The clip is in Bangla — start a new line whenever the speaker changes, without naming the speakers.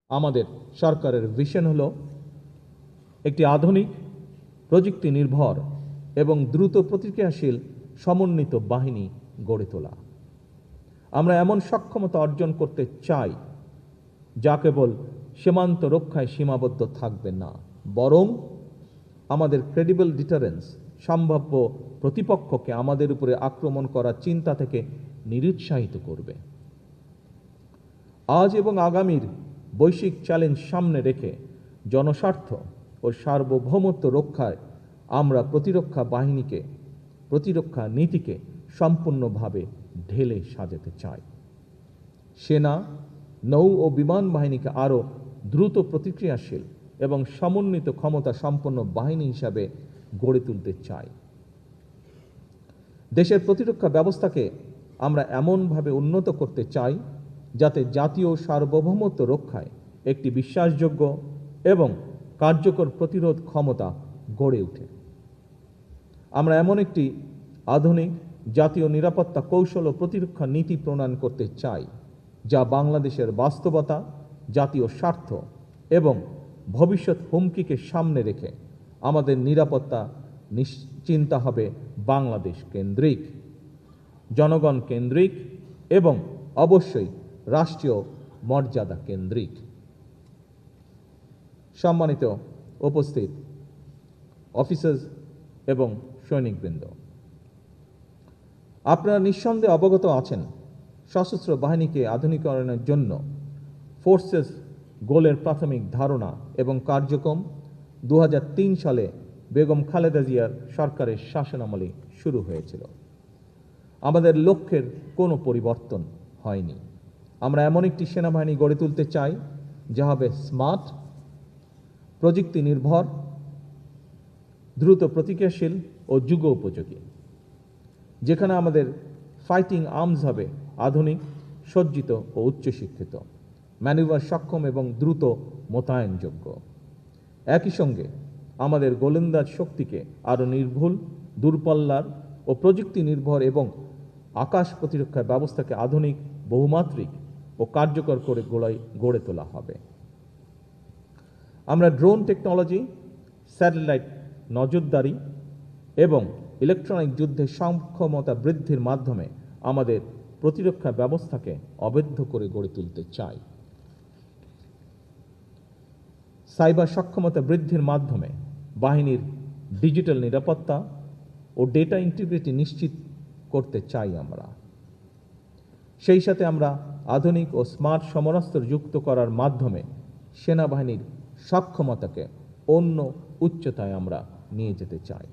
আমাদের সরকারের ভিশন হলো একটি আধুনিক প্রযুক্তি নির্ভর এবং দ্রুত প্রতিক্রিয়াশীল সমন্বিত বাহিনী গড়ে তোলা। আমরা এমন সক্ষমতা অর্জন করতে চাই যা কেবল সীমান্ত রক্ষায় সীমাবদ্ধ থাকবে না, বরং আমাদের ক্রেডিবল ডিটারেন্স সম্ভাব্য প্রতিপক্ষকে আমাদের উপরে আক্রমণ করার চিন্তা থেকে নিরুৎসাহিত করবে। আজ এবং আগামীর বৈশ্বিক চ্যালেঞ্জ সামনে রেখে জনস্বার্থ ও সার্বভৌমত্ব রক্ষায় আমরা প্রতিরক্ষা নীতিকে সম্পূর্ণভাবে ঢেলে সাজাতে চাই। সেনা, নৌ ও বিমান বাহিনীকে আরও দ্রুত প্রতিক্রিয়াশীল এবং সমন্বিত ক্ষমতা সম্পন্ন বাহিনী হিসাবে গড়ে তুলতে চাই। দেশের প্রতিরক্ষা ব্যবস্থাকে আমরা এমনভাবে উন্নত করতে চাই যাতে জাতীয় সার্বভৌমত্ব রক্ষায় একটি বিশ্বাসযোগ্য এবং কার্যকর প্রতিরোধ ক্ষমতা গড়ে ওঠে। আমরা এমন একটি আধুনিক জাতীয় নিরাপত্তা কৌশল ও প্রতিরক্ষা নীতি প্রণয়ন করতে চাই যা বাংলাদেশের বাস্তবতা, জাতীয় স্বার্থ এবং ভবিষ্যৎ হুমকিকে সামনে রেখে আমাদের নিরাপত্তা নিশ্চিন্তা হবে বাংলাদেশ কেন্দ্রিক, জনগণ কেন্দ্রিক এবং অবশ্যই রাষ্ট্রীয় মর্যাদা কেন্দ্রিক। সম্মানিত উপস্থিত অফিসার্স এবং সৈনিকবৃন্দ, আপনারা নিঃসন্দেহে অবগত আছেন সশস্ত্র বাহিনীকে আধুনিকরণের জন্য ফোর্সেস গোলের প্রাথমিক ধারণা এবং কার্যক্রম 2003 সালে বেগম খালেদা জিয়ার সরকারের শাসনামলে শুরু হয়েছিল। আমাদের লক্ষ্যের কোনো পরিবর্তন হয়নি। আমরা এমন একটি সেনাবাহিনী গড়ে তুলতে চাই যা হবে স্মার্ট, প্রযুক্তি নির্ভর, দ্রুত প্রতিক্রিয়াশীল ও যুগ উপযোগী, যেখানে আমাদের ফাইটিং আর্মস হবে আধুনিক, সজ্জিত ও উচ্চশিক্ষিত, ম্যানুভার সক্ষম এবং দ্রুত মোতায়েনযোগ্য। একই সঙ্গে আমাদের গোলন্দাজ শক্তিকে আরও নির্ভুল, দূরপাল্লার ও প্রযুক্তি নির্ভর এবং আকাশ প্রতিরক্ষা ব্যবস্থাকে আধুনিক, বহুমাত্রিক ও কার্যকর করে গড়ে তোলা হবে। আমরা ড্রোন টেকনোলজি, স্যাটেলাইট নজরদারি এবং ইলেকট্রনিক যুদ্ধের সক্ষমতা বৃদ্ধির মাধ্যমে আমাদের প্রতিরক্ষা ব্যবস্থাকে অবেধ্য করে গড়ে তুলতে চাই। সাইবার সক্ষমতা বৃদ্ধির মাধ্যমে বাহিনীর ডিজিটাল নিরাপত্তা ও ডেটা ইন্টিগ্রিটি নিশ্চিত করতে চাই আমরা। সেই সাথে আমরা আধুনিক ও স্মার্ট সমরাস্ত্র যুক্ত করার মাধ্যমে সেনাবাহিনীর সক্ষমতাকে অন্য উচ্চতায় আমরা নিয়ে যেতে চাই।